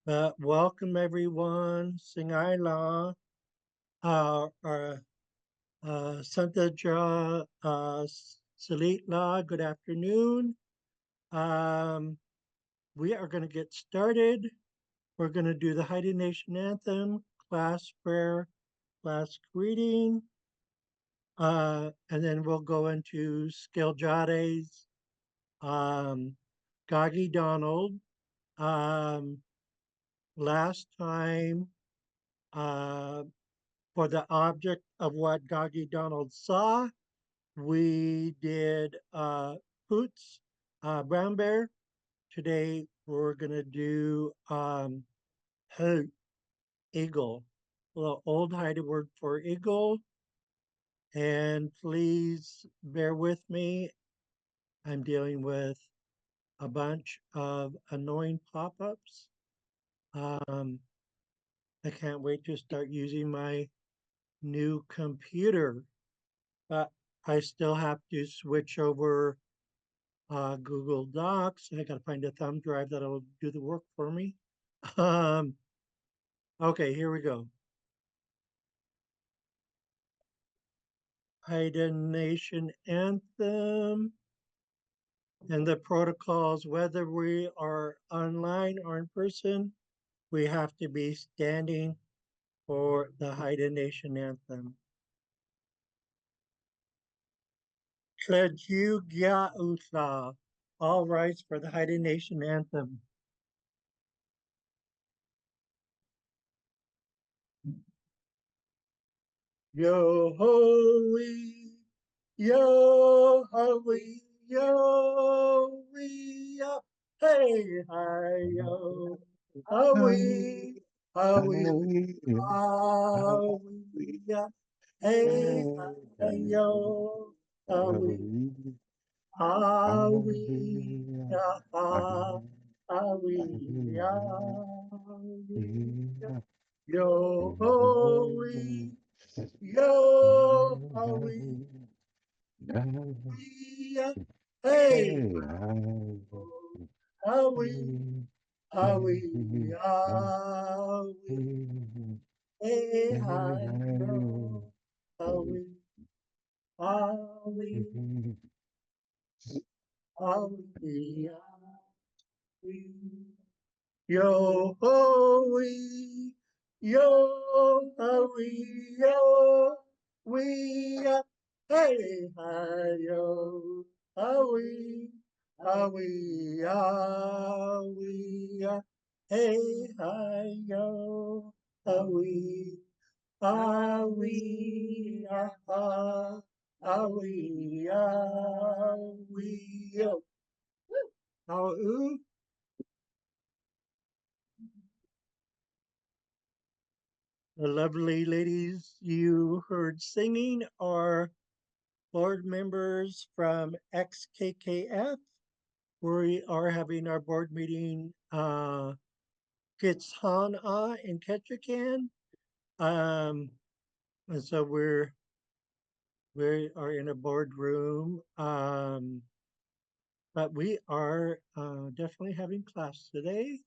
Welcome everyone. Singaila, Santa Dra, Salitla. Good afternoon. Um, we are going to get started. We're going to do the Haida Nation anthem, class prayer, class greeting, and then we'll go into Skiljades, um, Gagi Donald. Um, Last time, uh, for the object of what Goggy Donald saw. We did Hoots, Brown Bear. Today we're going to do Hoot, Eagle. A little old Haida word for eagle. And please bear with me. I'm dealing with a bunch of annoying pop-ups. Um, I can't wait to start using my new computer. But I still have to switch over Google Docs. I got to find a thumb drive that'll do the work for me. Um, okay, here we go. Haida Nation Anthem and the protocols, whether we are online or in person, we have to be standing for the Haida Nation Anthem. Tleju Gya Utla, all rights for the Haida Nation Anthem. Yo ho wee, yo ho wee, yo wee up, hey hi yo, ho wee, ho wee, ho wee up, hey hi yo, ho wee, ho wee, ha, ho wee, ho wee, yo ho wee. Yo, yeah, hey, Howie, Howie, Howie, hey, hi, yo, Howie, Howie, Howie, Howie. Yo ho wee, yo ho wee, yo wee up, hey hi yo, ho wee, ho wee, ho wee up, hey hi yo, ho wee, ho wee, ho wee, ho wee yo. How ooh. The lovely ladies you heard singing are board members from XKKF. We are having our board meeting Kitsana in Ketchikan. Um, and so we are in a boardroom. But we are definitely having class today.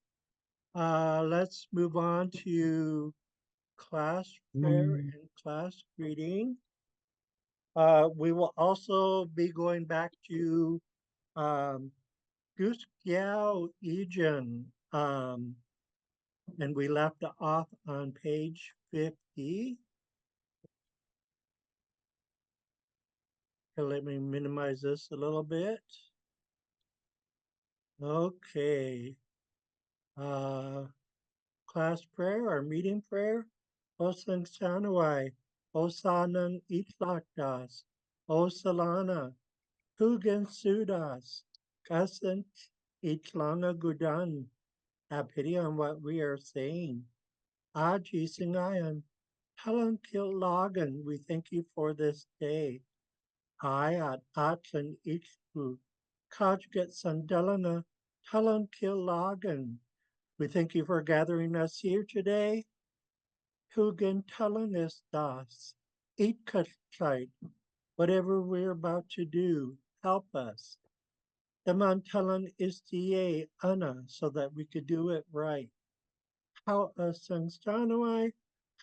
Let's move on to class prayer and class greeting. We will also be going back to um, Goose Giao Egan, and we left off on page 50. Okay, let me minimize this a little bit. Okay. Uh, Class prayer or meeting prayer. Osang Sanawai, Osanang Itlakdas, Osalana, Hugan Sudas, Kasant Itlanga Gudan. Have pity on what we are saying. Aji Singayan, Helen Killogan, we thank you for this day. Ayat Atlan Ichku, Kajgat Sandalana, Helen Killogan, we thank you for gathering us here today. Hugan Telenis Das, eat Katlite, whatever we're about to do, help us. The Mantelan is the Anna, so that we could do it right. how a sangstanawai,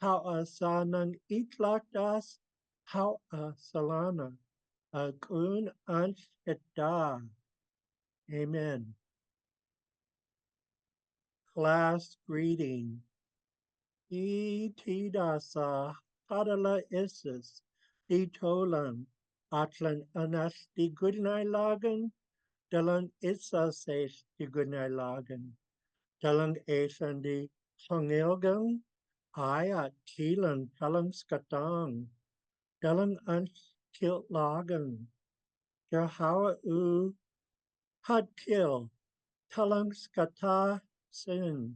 how a sanang itlakdas, how a salana, a kun anshita. Amen. Class greeting. Itidasa hadala isis, ditolan, atlan anas di goodnight lagan, dalan isa says di goodnight lagan, dalan esan di hangilgan, ayat kilan talang skatang, dalan ans kilt lagan, jahawa u had kill, talang skata sin.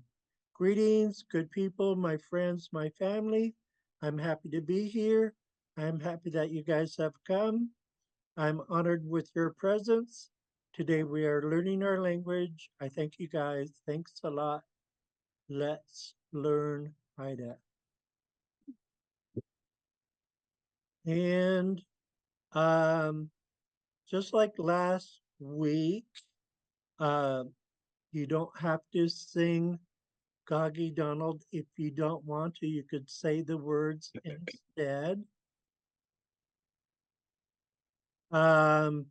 Greetings, good people, my friends, my family. I'm happy to be here. I'm happy that you guys have come. I'm honored with your presence. Today we are learning our language. I thank you guys. Thanks a lot. Let's learn Haida. And um, just like last week, uh, you don't have to sing Goggy Donald if you don't want to. You could say the words instead. Um,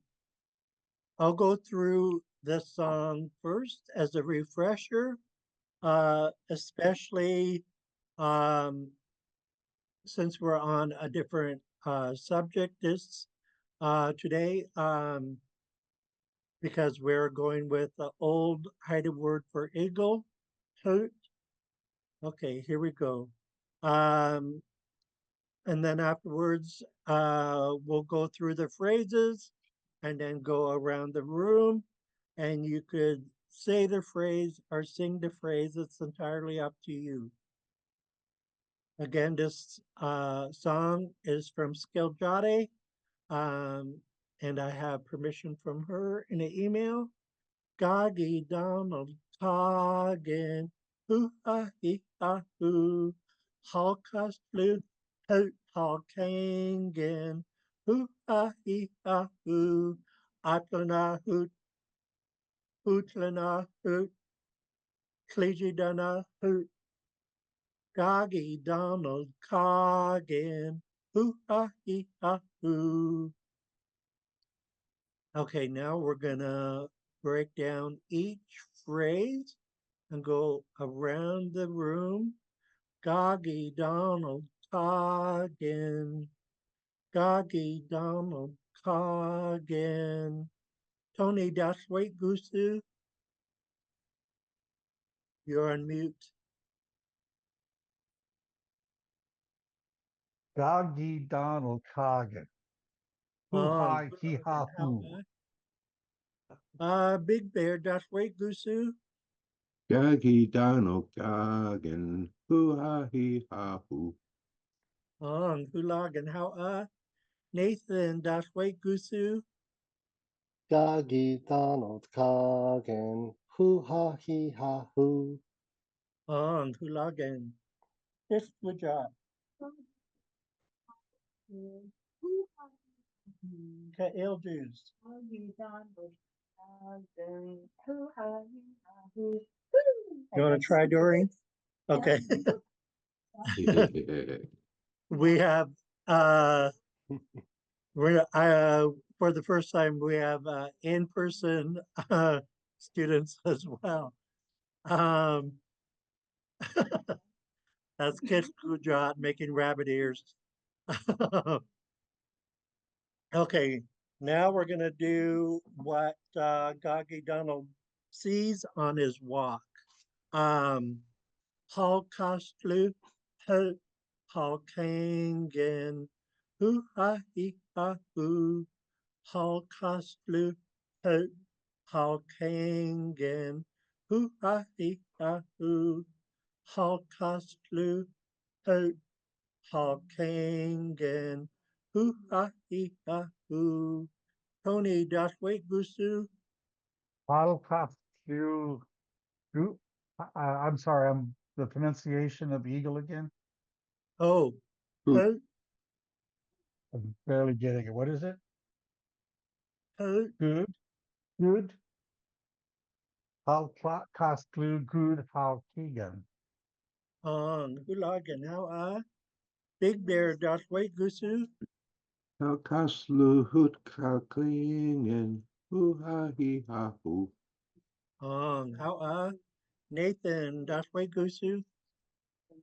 I'll go through this song first as a refresher, especially um, since we're on a different subject this today, because we're going with the old Haida word for eagle, hoot. Okay, here we go. Um, and then afterwards, we'll go through the phrases and then go around the room. And you could say the phrase or sing the phrase. It's entirely up to you. Again, this song is from Skiljade, um, and I have permission from her in an email. Gagi Donald Hagen, hoo ha he ha hoo, Holocaust flu, hoot Halkangen, hoo ha he ha hoo, Atlana hoot, hootlana hoot, Clegidana hoot, Gagi Donald Hagen, hoo ha he ha hoo. Okay, now we're gonna break down each phrase and go around the room. Goggy Donald Coggin. Goggy Donald Coggin. Tony Dashwait Gusu, you're on mute. Doggy Donald Coggin. Hoo ha he ha hoo. Big Bear Dashwait Gusu. Gaggy Donald Gagan, hoo ha he ha hoo. Hulag and how Nathan Dashwait Gusu. Gagi Donald Kagan, hoo ha he ha hoo. Hulag and just good job. Elders. You want to try, Doreen? Okay. We have we're for the first time we have in-person students as well. Um, that's Kit Kujat making rabbit ears. Okay, now we're gonna do what Gagi Donald sees on his walk. Holocaustlu, Halkangen, hoo ha he ha hoo, Holocaustlu, Halkangen, hoo ha he ha hoo, Holocaustlu, Halkangen, hoo ha he ha hoo. Tony Dashwait Gusu. Holocaust you. I'm sorry, I'm the pronunciation of eagle again. Oh, Hoot. I'm barely getting it. What is it? Hoot. Good. Good. Holocaust good Halkigan. hulagan, how Big Bear, das way gusu, Kaslu hoot klingen, hoo ha he ha hoo. how Nathan, das way gusu,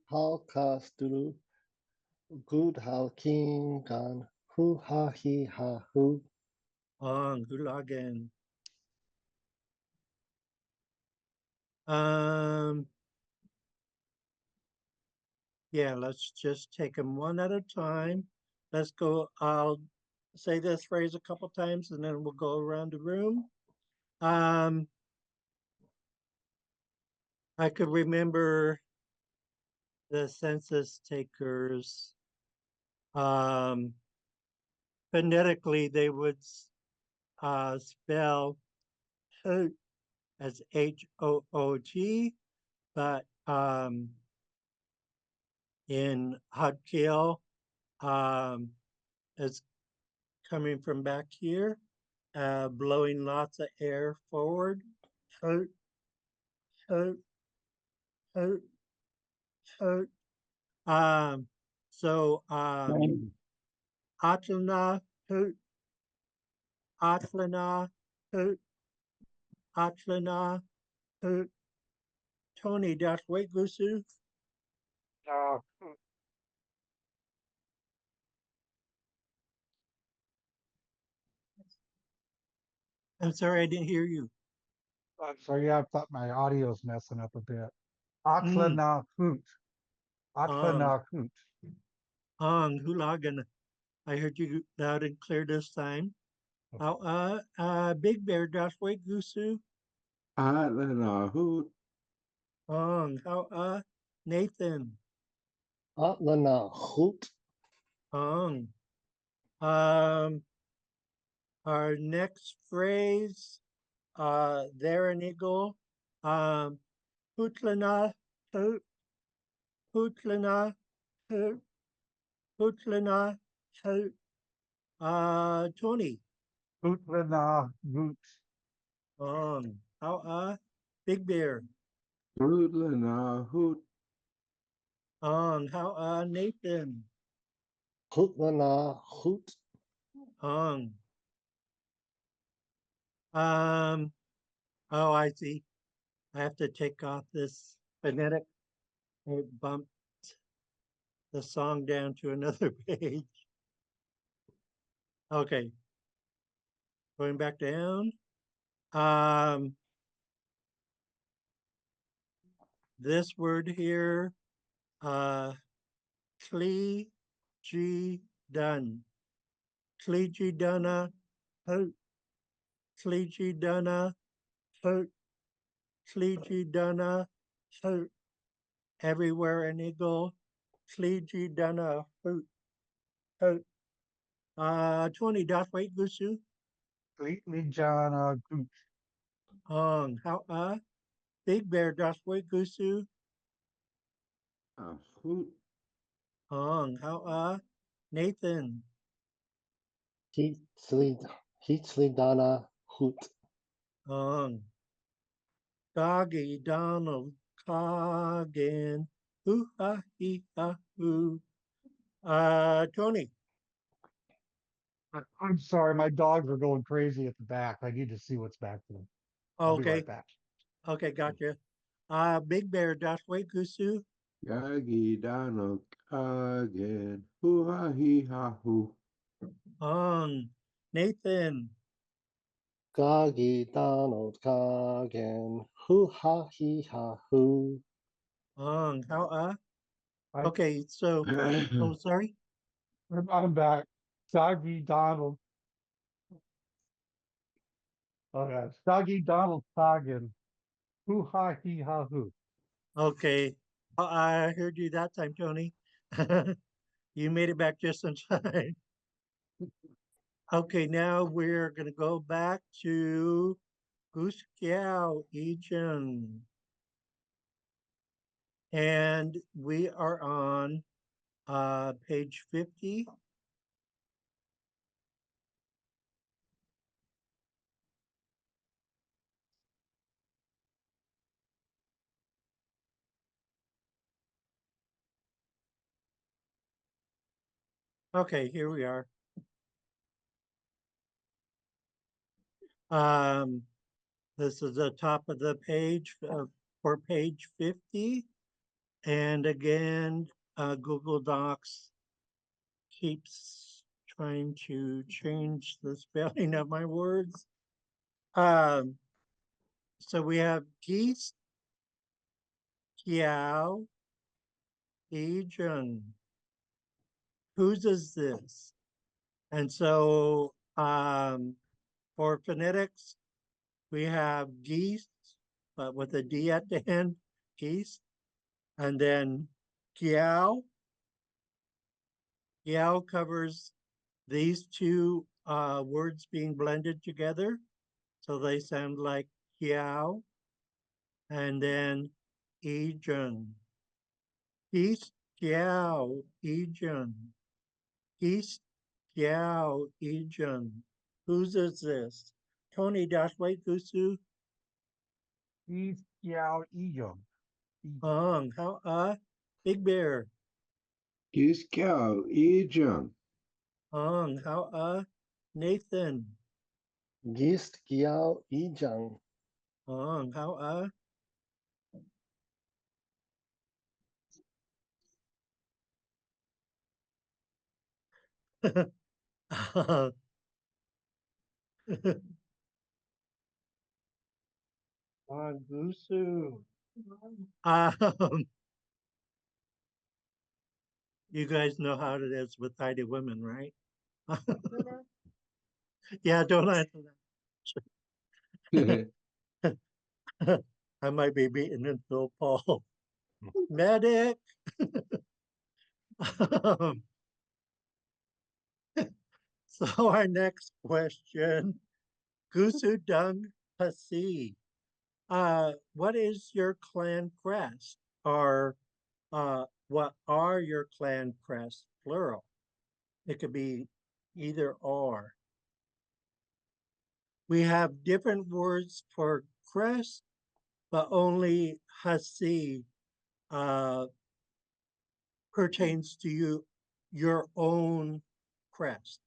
How Kastulu Good How King Gan Hu Ha He Ha Hu. hulagan. Um, yeah, let's just take them one at a time. Let's go. I'll say this phrase a couple times and then we'll go around the room. I could remember the census takers. Phonetically, they would spell hoot as Hoot, but in Xaad Kil, it's coming from back here, blowing lots of air forward. Hoot, hoot, hoot, hoot. Um, so Atlana, hoot, Atlana, hoot, Atlana, hoot. Tony, das wait, Gusu. Uh, I'm sorry, I didn't hear you. I'm sorry, yeah, I thought my audio's messing up a bit. Mm, Atlana hoot. um, Atlana hoot. hulagan. I heard you loud and clear this time. Okay. Big Bear, das wait, Gusu. Atlana hoot. How, Nathan. Atlana Hoot. Um, um, our next phrase, there an eagle. Hutlana, hoot, hutlana, hoot, hutlana, hoot. Tony. Hootlana hoot. How, Big Bear. Roodlana hoot. How, Nathan. Hootlana Hoot. Um, um, oh, I see. I have to take off this phonetic. It bumped the song down to another page. Okay, going back down. Um, this word here, Kli G done. Kli G donna, hoot. Kli G donna, hoot. Kli G donna, hoot. Everywhere an eagle. Kli G donna, hoot. Hoot. 20 dot wait gusu. Completely Jana goot. How Big Bear dot wait gusu. Hoot. How Nathan. Heatley Dana Hoot. Doggy Donald Coggin. Hoo ha he ha hoo. Tony. I'm sorry, my dogs are going crazy at the back. I need to see what's back there. I'll be right Okay. back. Okay, gotcha. Big Bear dot wait gusu. Yagi Dano Kagen, hoo ha he ha hoo. Nathan. Goggy Donald Goggin. Hoo Ha He Ha Hoo. How I, okay, so oh sorry. I'm back. Doggy Donald. Okay. Doggy Donald Coggin. Hoo ha he ha hoo. Okay. I heard you that time, Tony. You made it back just in time. Okay, now we're gonna go back to Goose Xiao Yicheng. And we are on page 50. Okay, here we are. This is the top of the page for page 50. And again, Google Docs keeps trying to change the spelling of my words. Um, so we have geese, kiao, Asian. Whose is this? And so for phonetics, we have geese, but with a D at the end, geese. And then kiao. Kiao covers these two words being blended together. So they sound like kiao. And then Asian. East kiao, Asian. East kiao, Asian. Whose is this? Tony Dashway Gusu East Yao Ejong. Hong. How Big Bear. Geese cow, Ejung. Hong. How Nathan. Gist Giao Ijang. Hong. How Gusu. Um, you guys know how it is with Haida women, right? Yeah, don't answer that. I might be beaten into a pulp. Medic. Um, so our next question, Gusu Dung Hasi. What is your clan crest? Or what are your clan crests? Plural. It could be either or. We have different words for crest, but only Hasi pertains to your own crest.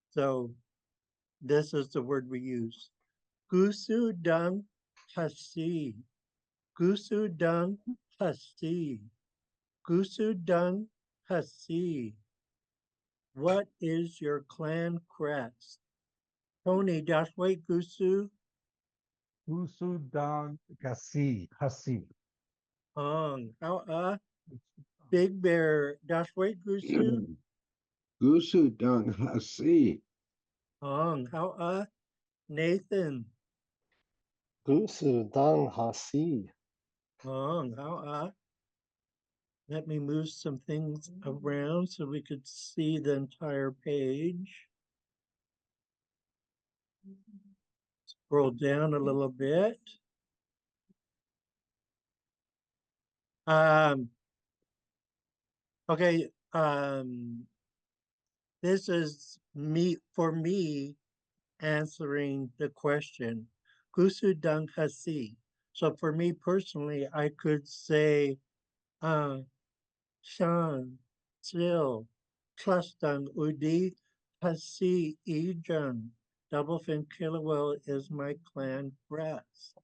So this is the word we use. Gusu dung hasi. Gusu dung hasi. Gusu dung hasi. What is your clan crest? Tony Dashway Gusu Usu Dan Kasi. Hasi. Hong. How Big Bear Dashway Gusu Gusu dung hasi. Hong. How Nathan Gusu Dang Hasi. Hong. How let me move some things around so we could see the entire page. Scroll down a little bit. Um, okay, this is for me answering the question, Gusu Dung Hasi. So for me personally, I could say, Shan, Sil, Trustung Udi, Hasi Ejan. Double fin killer whale is my clan crest.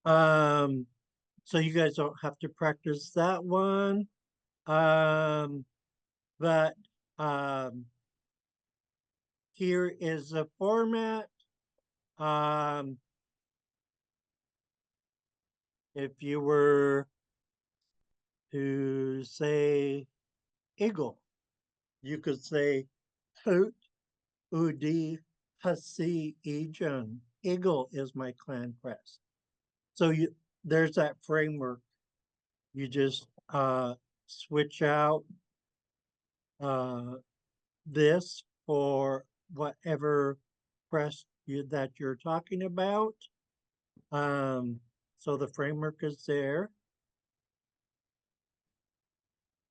So you guys don't have to practice that one. But here is the format. If you were to say eagle, you could say hoot udi hasi ejan. Eagle is my clan crest. So there's that framework. You just switch out this for whatever crest that you're talking about. So the framework is there.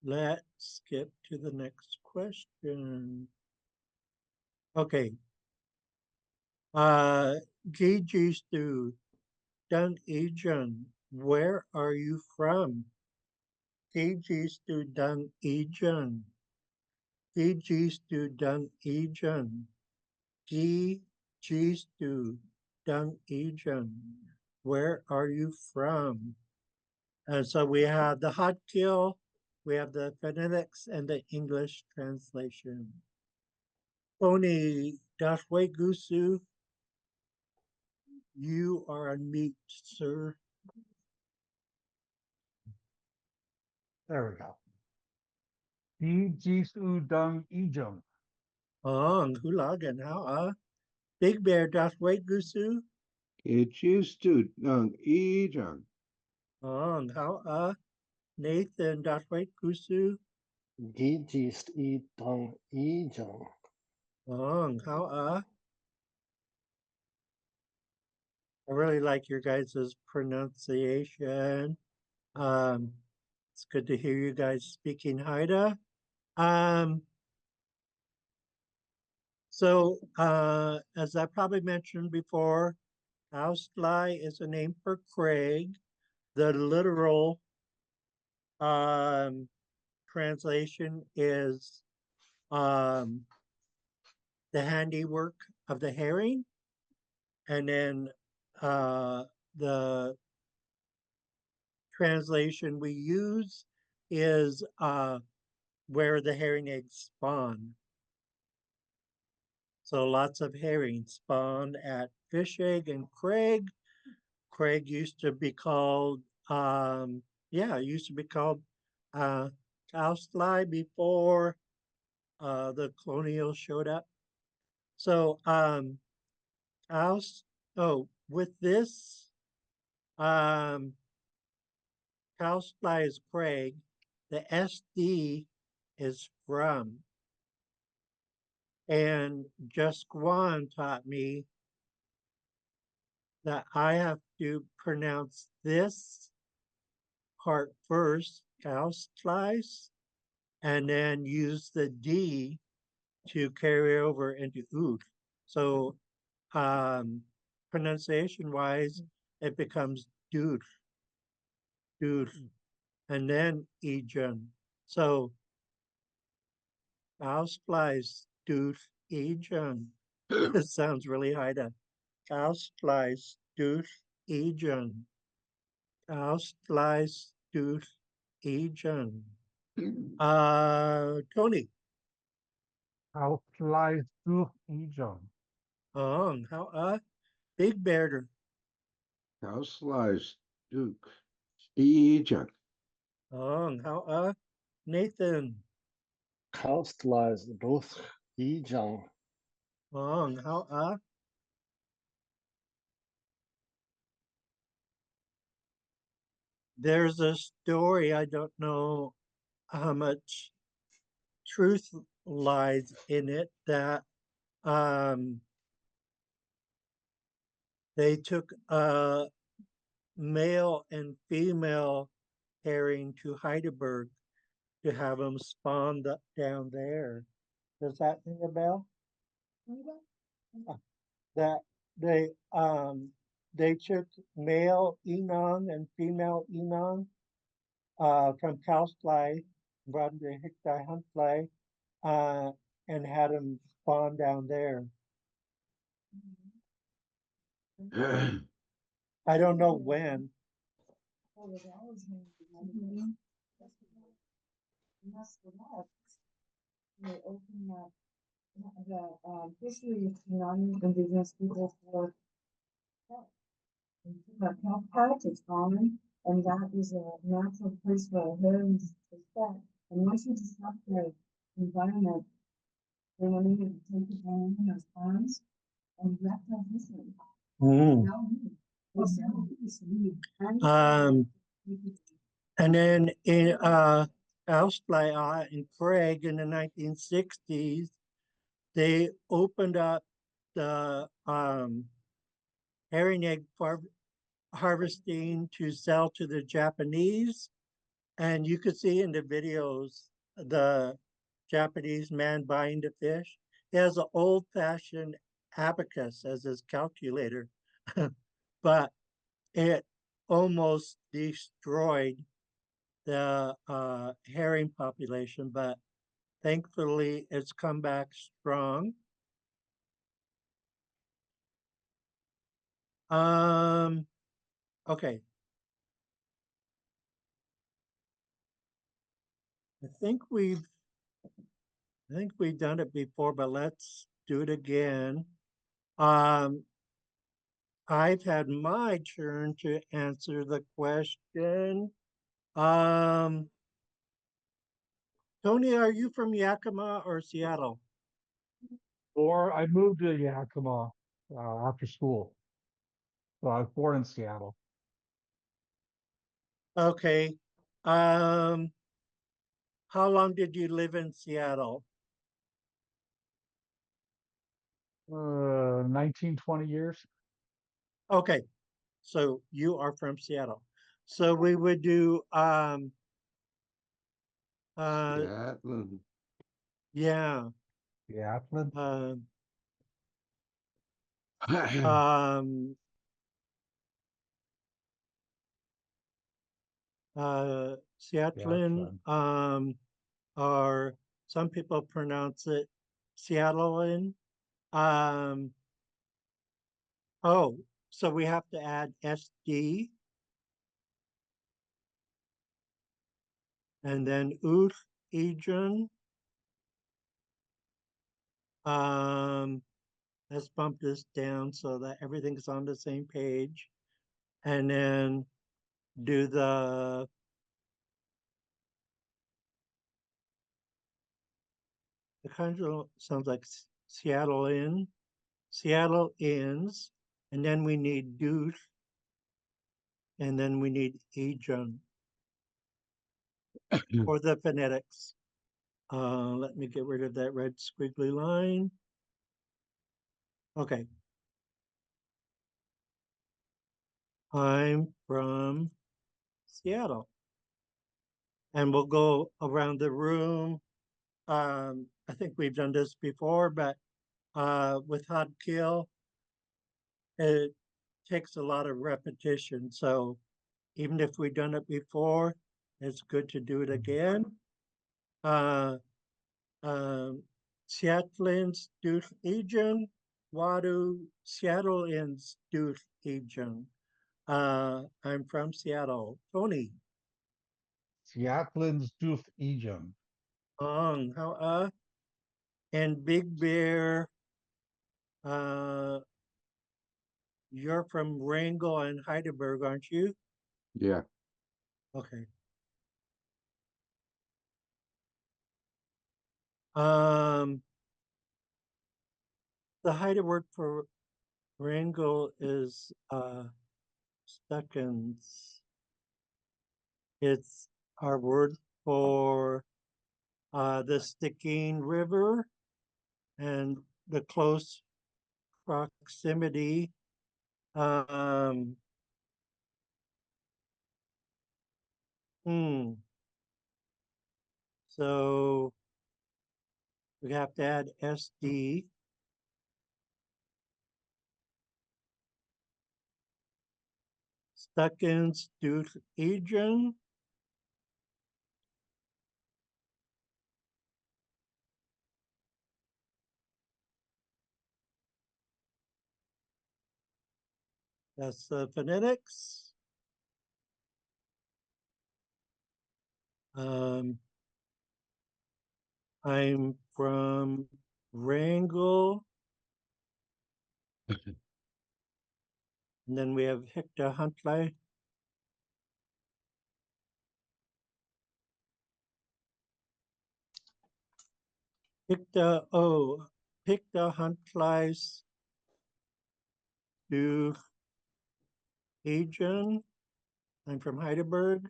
Let's skip to the next question. Okay. Gigi Stu, Dun Ejan, where are you from? Fiji stu dung Ejan. Fiji stu dung Ejan. G stu dung Ejan. Where are you from? And so we have the Xaad Kil, we have the phonetics and the English translation. Oni Dashwe Gusu, you are on mute, sir. There we go. Di Jisu Dung Ejung. Ong Hulagan, how Big Bear Dashwe Gusu, It used to dung ejang. Ong how Nathan Dashwe Gusu, Gijist I Dung Ijang. Ong how I really like your guys' pronunciation. It's good to hear you guys speaking Haida. As I probably mentioned before, Austlai is a name for Craig. The literal translation is the handiwork of the herring. And then the translation we use is where the herring eggs spawn. So lots of herring spawn at Fish Egg and Craig. Craig used to be called, used to be called Cowsley before the colonials showed up. So with this, Cowsley is Craig. The SD is from. And Jusquan taught me that I have to pronounce this part first, Cowslice, and then use the D to carry over into oot. So pronunciation wise, it becomes dude, and then Ejan. So Cowslice, dude, Ejan. It sounds really high to Cowslice, dude, Ejan. Cowslice, dude, Ejan. Tony. How flies Du Ejung. How Big Bear. House lies Duke. Ejang. How Nathan. Kaustlies Ruth Ijang. How there's a story, I don't know how much truth lies in it, that they took a male and female herring to Heidelberg to have them spawn down there. Does that ring a bell? That they took male Enon and female Enon from Cowsley, brought them to Hickdye Huntfly, and had them spawn down there. I don't know when. They open up the fishery non-indigenous people for health patch is gone, and that is a natural place for herrings to set. And once you disrupt the environment, they want to take it down in those farms and wreck their history. And then in Austley in Craig in the 1960s, they opened up the herring egg harvesting to sell to the Japanese. And you could see in the videos the Japanese man buying the fish. He has an old-fashioned abacus as his calculator, but it almost destroyed the herring population, but thankfully it's come back strong. Okay. I think we've done it before, but let's do it again. I've had my turn to answer the question. Tony, are you from Yakima or Seattle? Or I moved to Yakima after school. So I was born in Seattle. Okay. How long did you live in Seattle? 19, 20 years. Okay. So you are from Seattle. So we would do Scotland. yeah. Seattle. Um Seattlean, Seattle. or some people pronounce it Seattlean. Um, oh, so we have to add SD and then Uth Ejan. Um, let's bump this down so that everything's on the same page. And then do the kind of sounds like Seattle Inns, and then we need Duth, and then we need Ejan for the phonetics. Let me get rid of that red squiggly line. Okay. I'm from Seattle. And we'll go around the room. I think we've done this before, but with Xaad Kil, it takes a lot of repetition. So even if we've done it before, it's good to do it again. Seattleans duth Ejan, Wadu Seattleans duth Ejan. I'm from Seattle. Tony, Seattle's Doof Ejum. how and Big Bear, uh, you're from Wrangell and Heidelberg, aren't you? Yeah. Okay. Um, the Heidelberg for Wrangell is Stuckens. It's our word for the Stickeen River and the close proximity. Um, so we have to add SD. Stuckens duth Ejan. That's the phonetics. I'm from Wrangell. And then we have Hector Huntley. Hector Huntley's to Ajan. I'm from Heidelberg.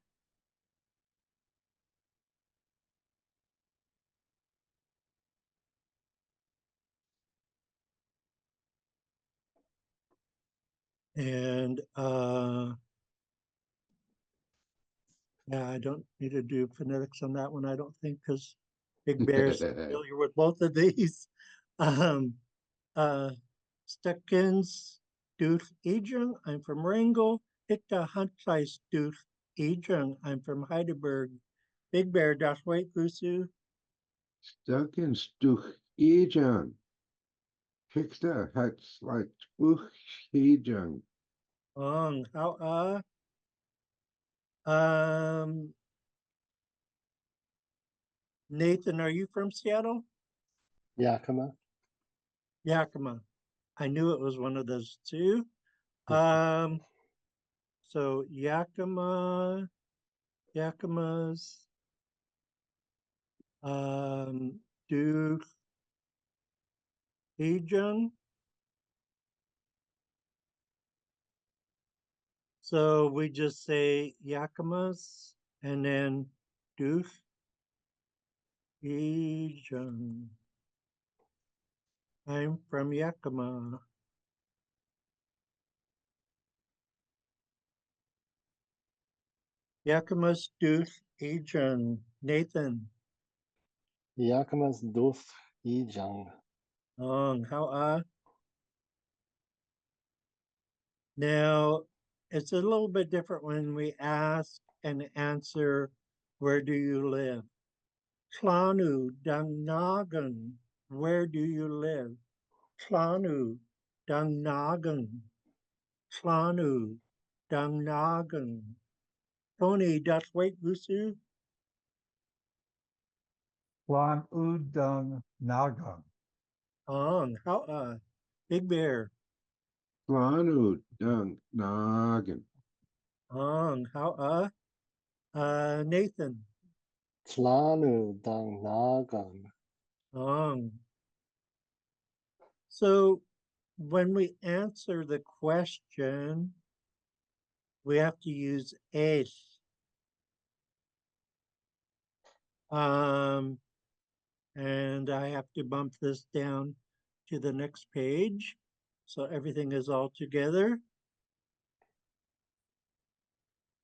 And yeah, I don't need to do phonetics on that one, I don't think, because Big Bear's familiar with both of these. Um, Steckens, Duth Ejan. I'm from Wrangell. Hector Huntley's Duth Ejung. I'm from Heidelberg. Big Bear, Das White Gusu. Stucken Stuch Ejang. Hixter Hats like Spuch Ejang. Ong, how um Nathan, are you from Seattle? Yakima. Yakima. I knew it was one of those two. So Yakima's Duke Ejung. So we just say Yakima's and then Duke Ejung. I'm from Yakima. Yakima's Duke Ejung. Nathan. Yakima's Duth Ijang. Ong, how Now, it's a little bit different when we ask and answer, where do you live? Klanu Dangnagan, where do you live? Klanu Dangnagan, Klanu Dangnagan. Tony, das wait gusu? Kwan Udang Nagang. Ong, how Big Bear. Planu Dung Noggin. Ong, how Nathan. Tlanu Dang Nagang. Ong. So when we answer the question, we have to use es. And I have to bump this down to the next page. So everything is all together.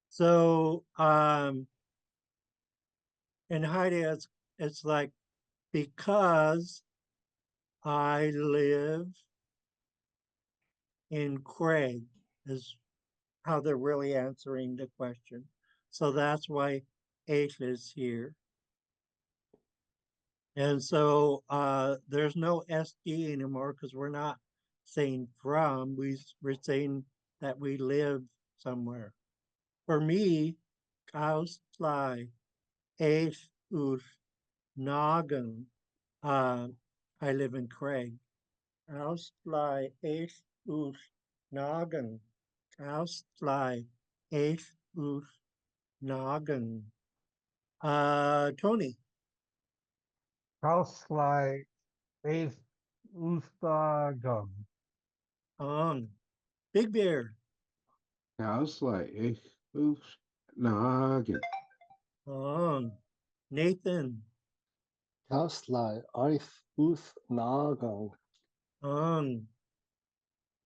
So in Haida, it's like, because I live in Craig is how they're really answering the question. So that's why H is here. And so there's no SD anymore because we're not saying from, we're saying that we live somewhere. For me, Kaustlai, Ace, Us, Noggin, I live in Craig. Kaustlai, Ace, Us, Noggin, Kaustlai, Ace, Us, Noggin. Tony. Kauslai Ace Ustagum. Big Bear. House like ich Oof Noggin. Nathan. Kauslai Arif Uth Nagang.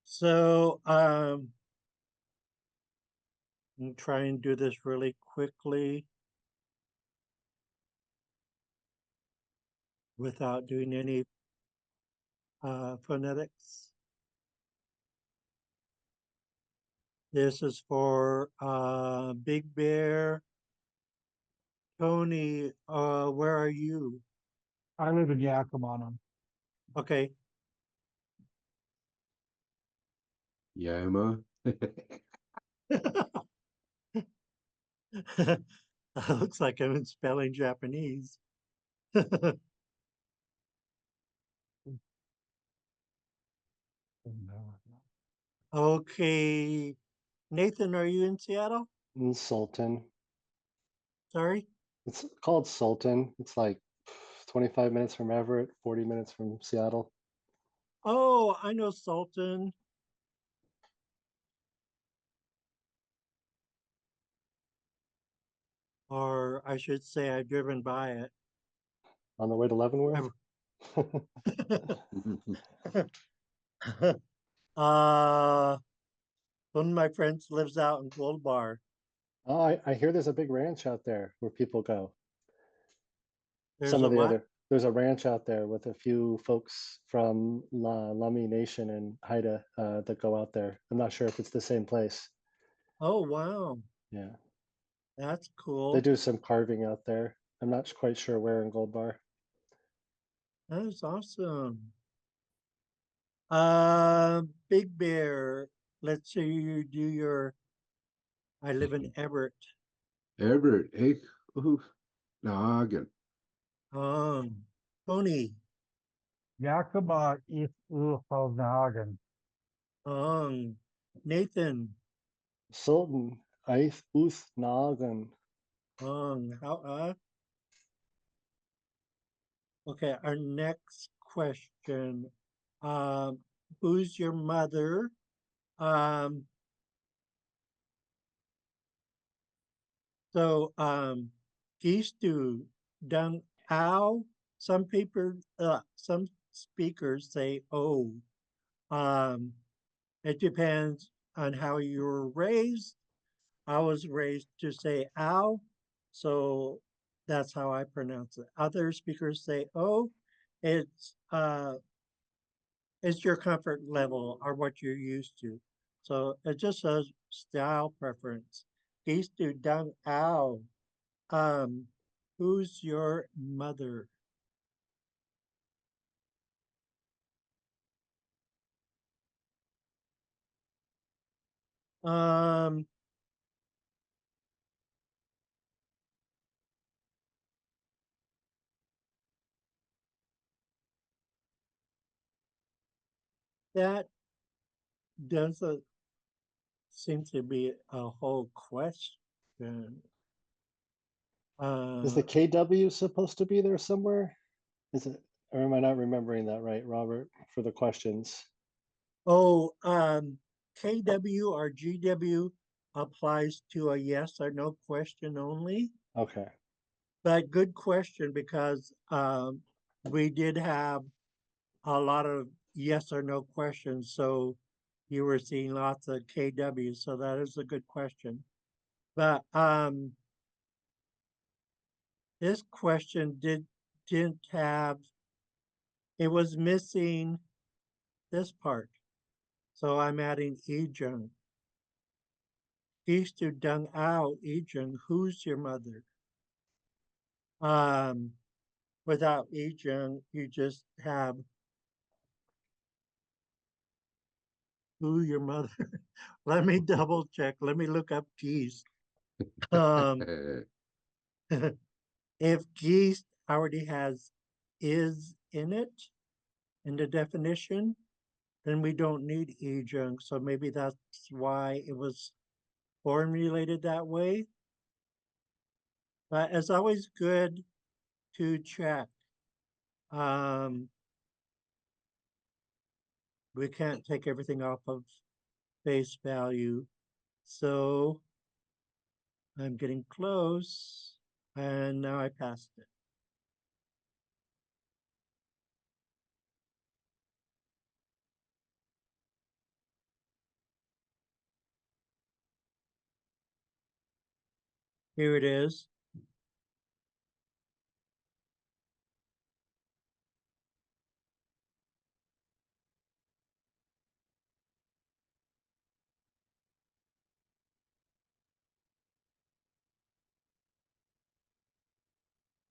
So I'm trying to do this really quickly without doing any phonetics. This is for Big Bear. Tony, where are you? I live in Yakima. Okay. Yama. Looks like I'm spelling Japanese. Okay. Nathan, are you in Seattle? In Sultan. Sorry? It's called Sultan. It's like 25 minutes from Everett, 40 minutes from Seattle. Oh, I know Sultan. Or I should say I've driven by it. On the way to Leavenworth. One of my friends lives out in Gold Bar. Oh, I hear there's a big ranch out there where people go. There's Some a of the what? other, there's a ranch out there with a few folks from Lummi Nation and Haida that go out there. I'm not sure if it's the same place. Oh, wow. Yeah. That's They cool. do some carving out there. I'm not quite sure where in Gold Bar. That is awesome. Big Bear, let's say you do your, I live in Everett. Everett, ik, nagen. Tony, Yakima is Uhalnagan. Nathan, Sultan, Eith Uth Nagan. how, okay, our next question. Who's your mother? Um, geese do dung ow. Some speakers say oh. Um, it depends on how you were raised. I was raised to say ow, so that's how I pronounce it. Other speakers say oh. It's uh, it's your comfort level or what you're used to. So it's just a style preference. Geese do dung ow. Um, who's your mother? Um, that doesn't seem to be a whole question. Is the Uh, KW supposed to be there somewhere? Is it, or am I not remembering that right, Robert, for the questions? oh, KW or GW applies to a yes or no question only. Okay. But good question because we did have a lot of yes or no questions. So you were seeing lots of KW. So that is a good question. But this question didn't have, it was missing this part. So I'm adding Ejung. Geese to dung ao Ejung, who's your mother? Um, without Ejung, you just have who your mother. Let me double check. Let me look up geese. Um, if geese already has is in it in the definition, then we don't need Ejung. So maybe that's why it was formulated that way. But it's always good to check. Um, we can't take everything off of face value. So I'm getting close and now I passed it. Here it is.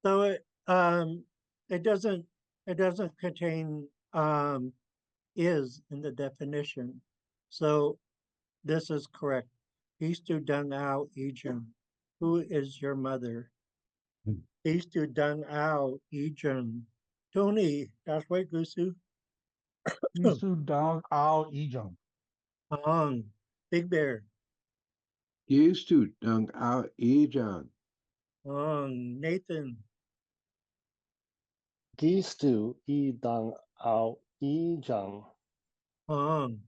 So it doesn't contain is in the definition. So this is correct. Istu dung ao Ejun. Who is your mother? Istu dung ao Ejun. Tony, that's right, Gusu. Isu Dang Ao Ejung. Ong, Big Bear. Used to dung out Ejang. Ong, Nathan. Geese do I Dang Ao I Jang. Ong.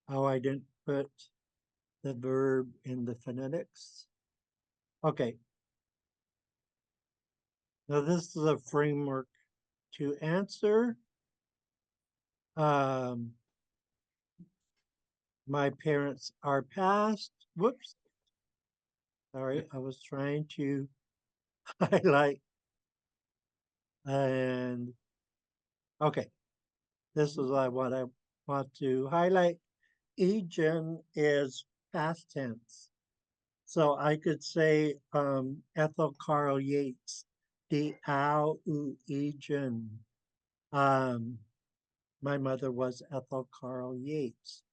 Oh, I didn't put the verb in the phonetics. Okay. Now this is a framework to answer. Um, my parents are passed. Whoops. Sorry, I was trying to highlight and okay. This is what I want to highlight. Ejun is past tense. So I could say Ethel Carl Yates, the Ao U Egen. My mother was Ethel Carl Yates.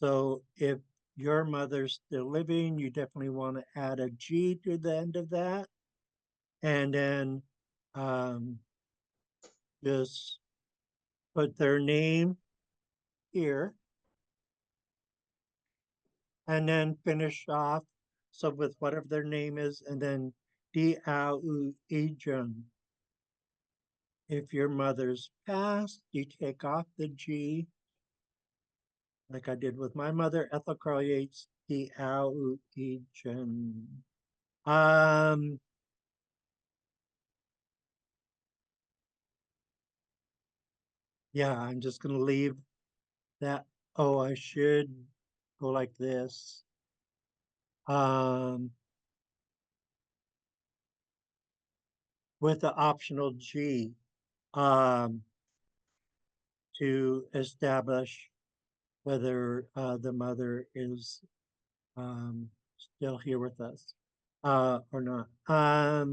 So if your mother's still living, you definitely want to add a G to the end of that. And then just put their name here. And then finish off. So with whatever their name is, and then Diau Ejun. If your mother's passed, you take off the G, like I did with my mother, Ethel Carl Yates, Diau Ejun. Yeah, I'm just gonna leave that. Oh, I should go like this. With the optional G, to establish whether the mother is still here with us or not.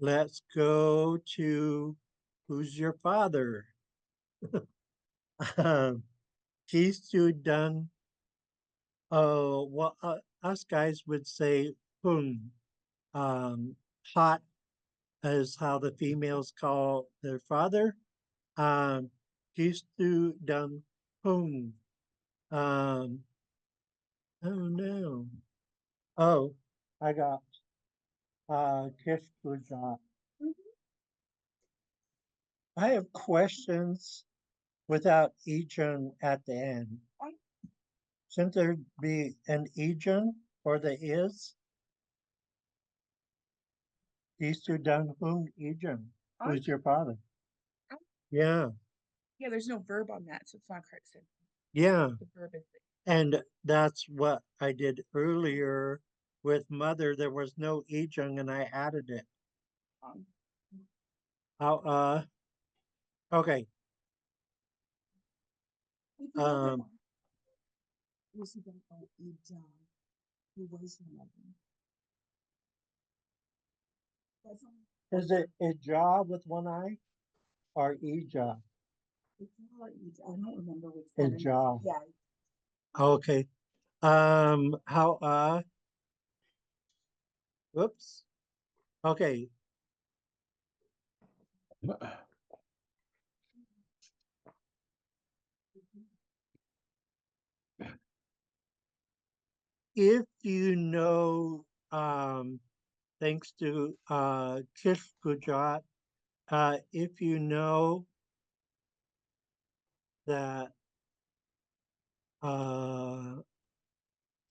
Let's go to who's your father? He's too done. Oh, well, us guys would say Hung. Hot is how the females call their father. He's too done Hung. Oh no. Oh, I got Kish Kujat. I have questions without Ejun at the end. Shouldn't there be an Ejun or the is? These two done whom Ejun? Who's your father? Yeah, Yeah, there's no verb on that, so it's not correct sentence. yeah. The verb is And that's what I did earlier with mother. There was no Ejun and I added it. wrong. How, okay. Lucy don't know Ejun, who was your mother. That's all. Is it Ija with one eye or Ija? It's all Ejun. I don't remember which one. Ija. Yeah. Okay. How, whoops. Okay. If you know, thanks to Kish Gujat, if you know that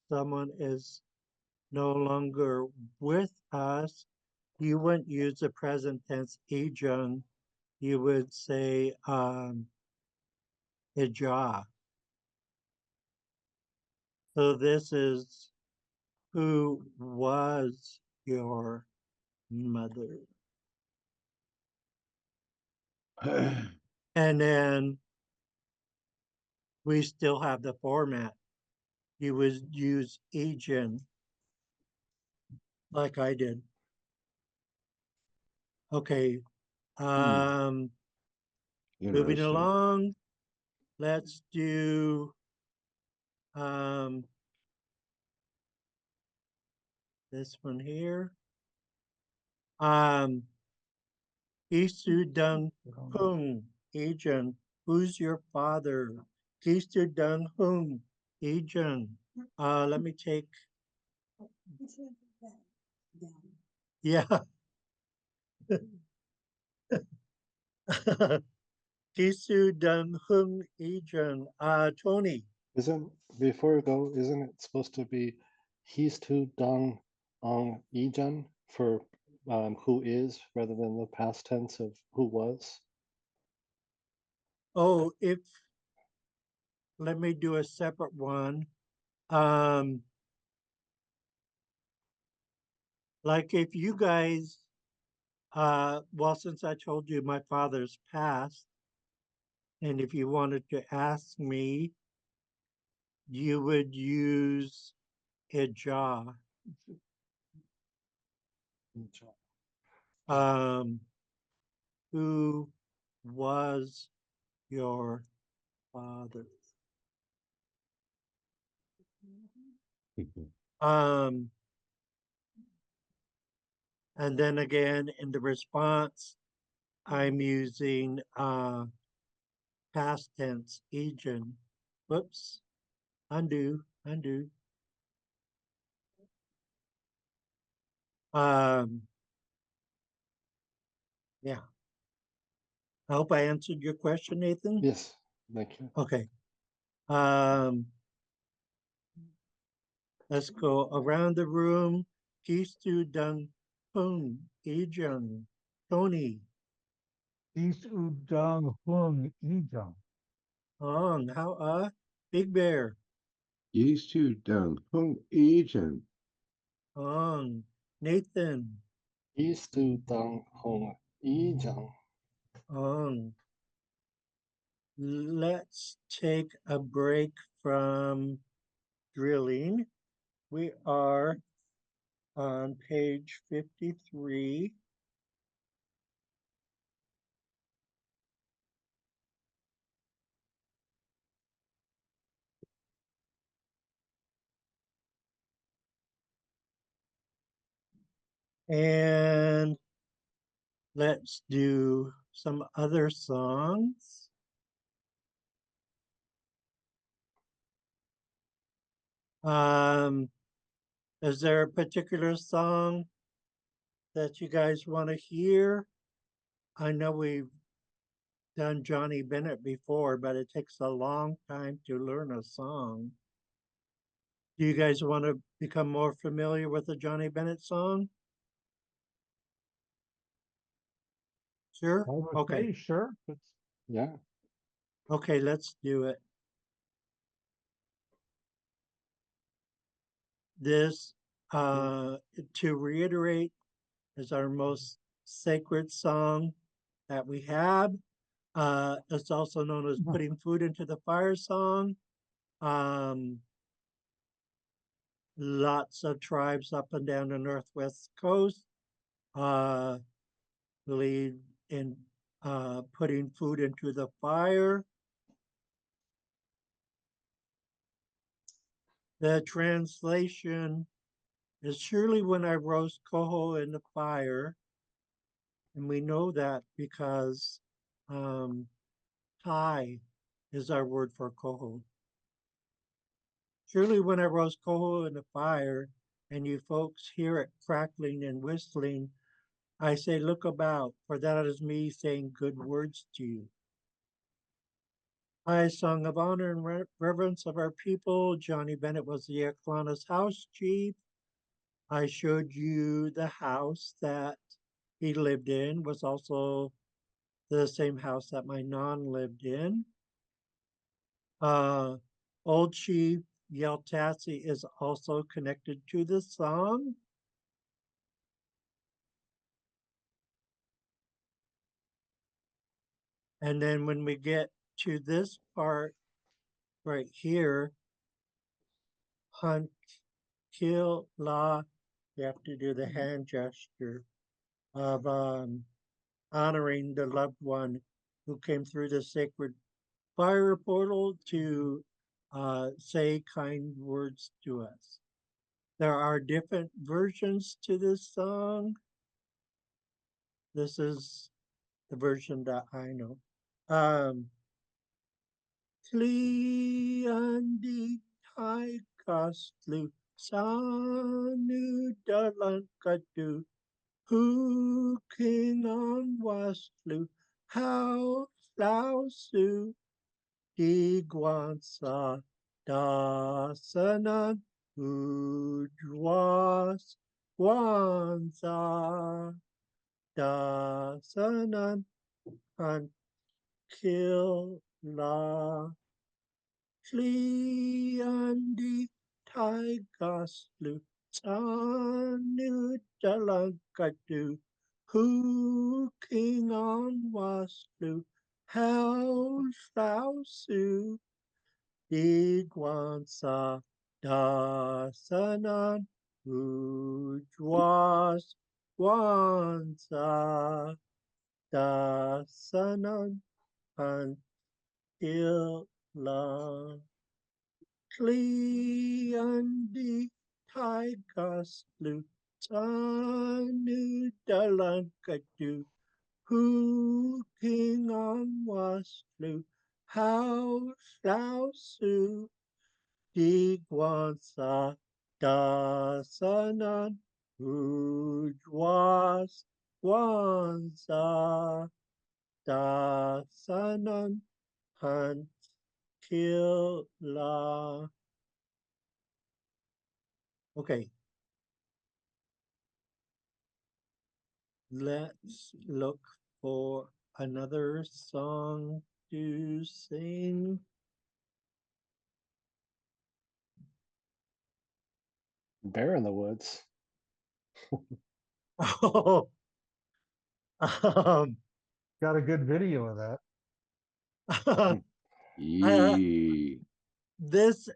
someone is no longer with us, you wouldn't use the present tense ejung. You would say ija. So this is who was your mother. And then we still have the format. You would use agent like I did. Okay. Moving Interesting. along. Let's do this one here. Isu Dung Hung, agent. Who's your father? Isu Dung Hung, agent. Let me take. You should put that down. Yeah. Isu Dung Hung, agent. Tony. Isn't, before we go, isn't it supposed to be he's too dong on Ijan for who is rather than the past tense of who was? Oh, if let me do a separate one. Like if you guys, well, since I told you my father's passed, And if you wanted to ask me, you would use Xaad. Who was your father? Um, and then again in the response, I'm using past tense, Egan. Whoops, undo. Um, yeah. I hope I answered your question, Nathan. Yes, thank you. Okay. Let's go around the room. Kistu Dung Pung, Ejung, Tony, Isu Dang Hung Ijang. Ong, how Big Bear, Used to done hung agent. Ong, Nathan, Istu dang hong ijang. Ong. Let's take a break from drilling. We are on page 53. And let's do some other songs. Is there a particular song that you guys want to hear? I know we've done Johnny Bennett before, but it takes a long time to learn a song. Do you guys want to become more familiar with the Johnny Bennett song? Sure? I would Okay. say, sure. It's Yeah. Okay, let's do it. This, to reiterate, is our most sacred song that we have. It's also known as Putting Food into the Fire song. Lots of tribes up and down the Northwest coast believe in putting food into the fire. The translation is surely when I roast coho in the fire. And we know that because Thai is our word for coho. Surely when I roast coho in the fire and you folks hear it crackling and whistling, I say, look about, for that is me saying good words to you. High song of honor and reverence of our people. Johnny Bennett was the Eklana's house chief. I showed you the house that he lived in was also the same house that my non lived in. Old Chief Yeltassi is also connected to the song. And then when we get to this part right here, Hunt Kill La, you have to do the hand gesture of honoring the loved one who came through the sacred fire portal to say kind words to us. There are different versions to this song. This is the version that I know. Tliandi tai kaslu sanu dalankadu who king on waslu how lausu Igwansa dasanan ujwas wansa dasanan until la Kliandi taigaslu tanu dalankadu who king on waslu How Lao Su Di Guan Sa Da Sanan Ujwas Guan Sa Da Sanan Han Il La Cleandi Tigers Lutanu Dalankatu Who King on was flew How Lao Su Di Guan Sa Da Sanan Ujwas Guan Sa Da Sanan Han Kill La. Okay, let's look for another song to sing. Bear in the woods. Oh, um, Got a good video of that. Yee. this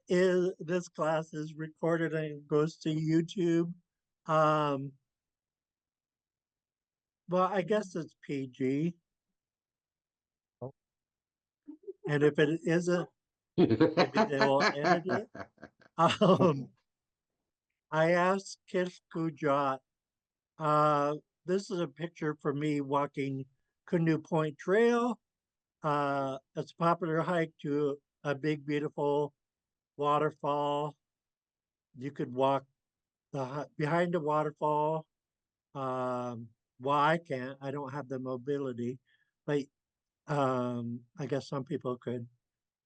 class is recorded and it goes to YouTube. Um, well, I guess it's PG. Oh. And if it isn't, maybe they will edit it. Um, I asked Kishkuja, this is a picture for me walking Canoe Point Trail. It's a popular hike to a big, beautiful waterfall. You could walk behind the waterfall. Well, I can't. I don't have the mobility, but I guess some people could.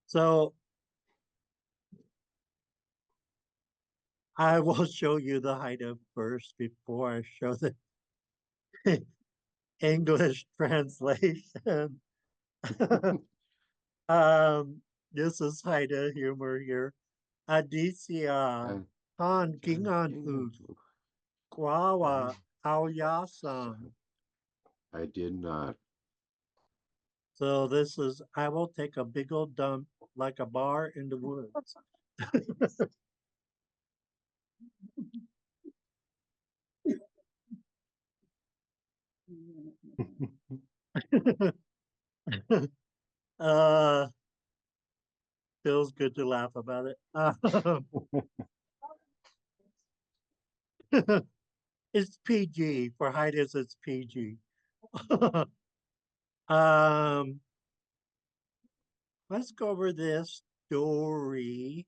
So I will show you the hideout first before I show the English translation. This is Haida humor here. Adicia, Han Gingan Hu, Kwawa, Aoyasan. I did not. So this is, I will take a big old dump like a bar in the woods. uh, feels good to laugh about it. It's PG for Haidas. It's PG. um, let's go over this story.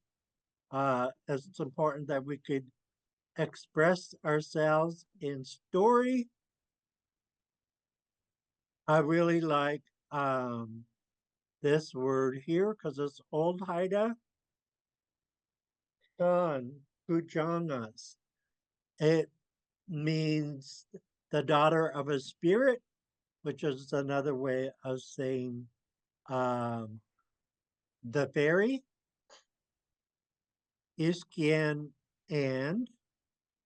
As it's important that we could express ourselves in story. I really like this word here because it's old Haida. Son, Pujangas. It means the daughter of a spirit, which is another way of saying the fairy. Iskian and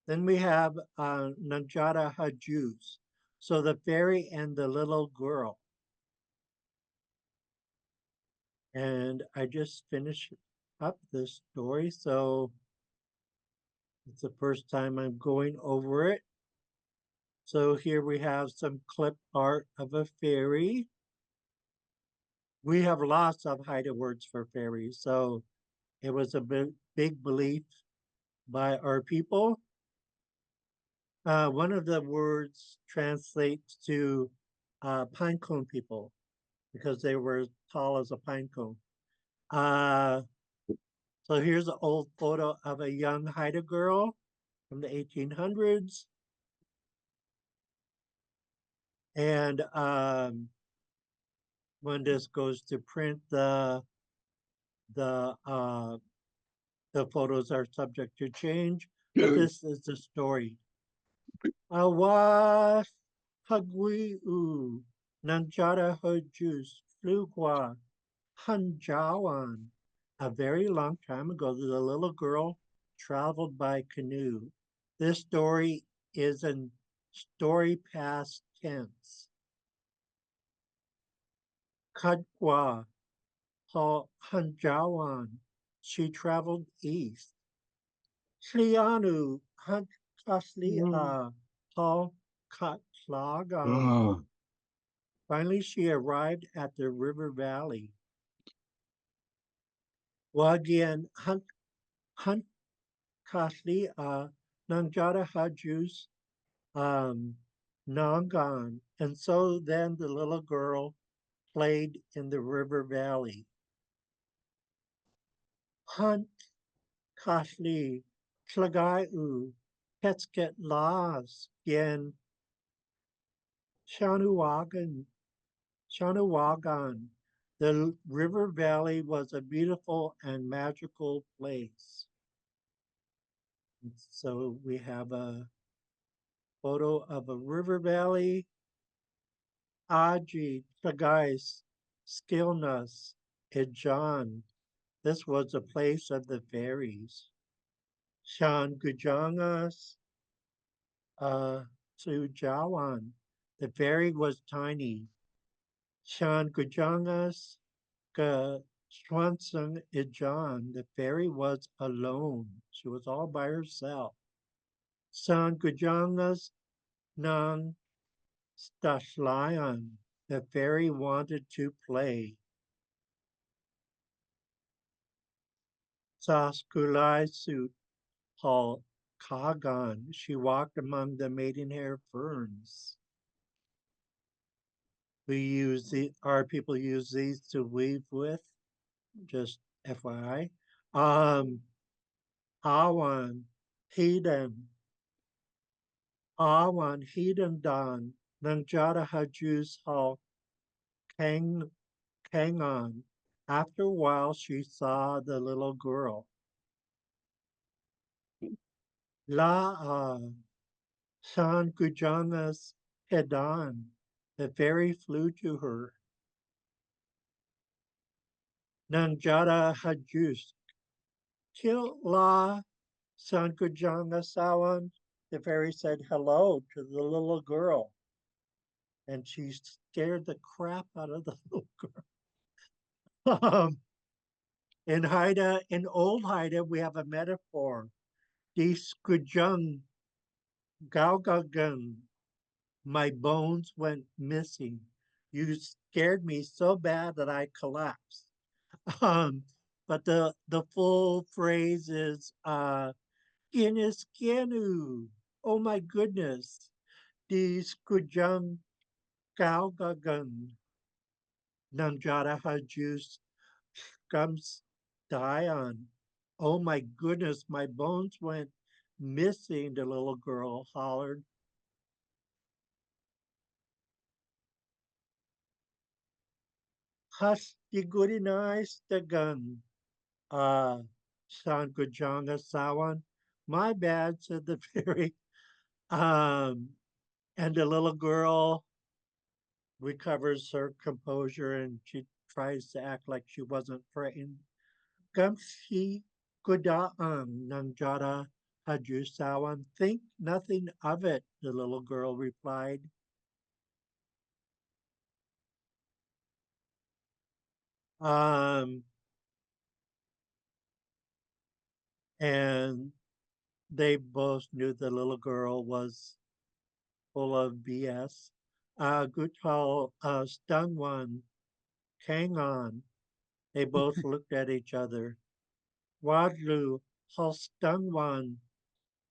then we have Nanjada Hajus. So the fairy and the little girl. And I just finished up this story, so it's the first time I'm going over it. So here we have some clip art of a fairy. We have lots of Haida words for fairies, so it was a big belief by our people. One of the words translates to pine cone people because they were as tall as a pine cone. So here's an old photo of a young Haida girl from the 1800s. And when this goes to print, the photos are subject to change. But this is the story. Awa hagui u nanjara hojus flugwa hanjawan. A very long time ago, the little girl traveled by canoe. This story is in story past tense. Kadwa, Hal Hanjawan. She traveled east. Slianu, Hunt Kaslia, Hal Katlagan. Ah, Finally, she arrived at the river valley. Wagian Hunt Kaslia, Nangjada Hajus, Nangan. And so then the little girl played in the river valley. Hunt Kashli, Tlagayu, Petsket Las, Gen Shanuwagan, Shanuwagan. The river valley was a beautiful and magical place. So we have a photo of a river valley. Aji, Tlagais, Skilnas, Ijan. This was a place of the fairies. Shan Gujangas, Sujawan. The fairy was tiny. Shan Gujangas, Ka Swansung Ijan. The fairy was alone. She was all by herself. San Gujangas Nang Stashlayan. The fairy wanted to play. Saskulai Suit Hall Kagan. She walked among the maidenhair ferns. Our people use these to weave with, just FYI. Awan, Heden, Awan, Heden Dan, Nangjada Hajus Hal Kangon. After a while, she saw the little girl. La San Gujangas Hedan. The fairy flew to her. Nangjada Hajus Kil La San Gujanga Sawan. The fairy said hello to the little girl. And she scared the crap out of the little girl. In old Haida, we have a metaphor. Die Skujung Gaugagun. My bones went missing. You scared me so bad that I collapsed. Um, but the full phrase is Iniskenu. Oh my goodness. Die Skujung Gaugagun. Nangjada Hajus Gums Dion. Oh my goodness, my bones went missing, the little girl hollered. Hush, the goody nice, the gun. San Gujanga Sawan. My bad, said the fairy. Um, and the little girl recovers her composure and she tries to act like she wasn't frightened. Gamshi Gudaan Nangjada Hajusawan. Think nothing of it, the little girl replied. Um, and they both knew the little girl was full of BS. Gutal stung one, Kangon. They both looked at each other. Wadlu stung one,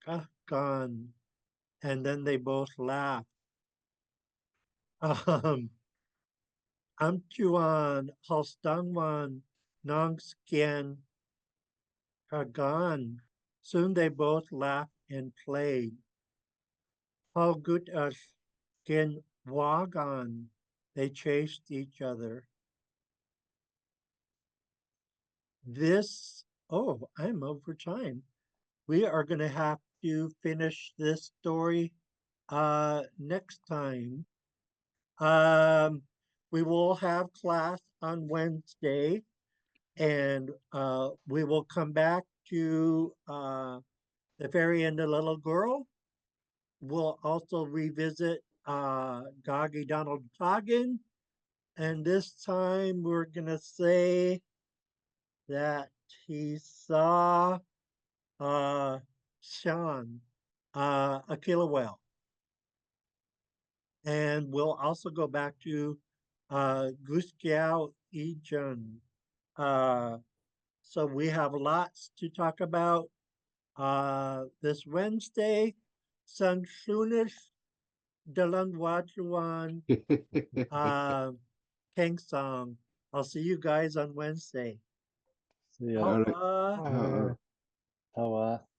Kahgan. And then they both laughed. Amchuan Halstangwan Nongskian Kagan. Soon they both laughed and played. Halgutas Gen Wagan. They chased each other. I'm over time. We are going to have to finish this story next time. We will have class on Wednesday, and we will come back to the fairy and the little girl. We'll also revisit Gagi Donald Hagen And this time we're gonna say that he saw Sean a killer whale. And we'll also go back to Guskiao Ijun. So we have lots to talk about this Wednesday. San Shunis Dalang Kang Song. I'll see you guys on Wednesday. So yeah, All right. Awa. Uh, how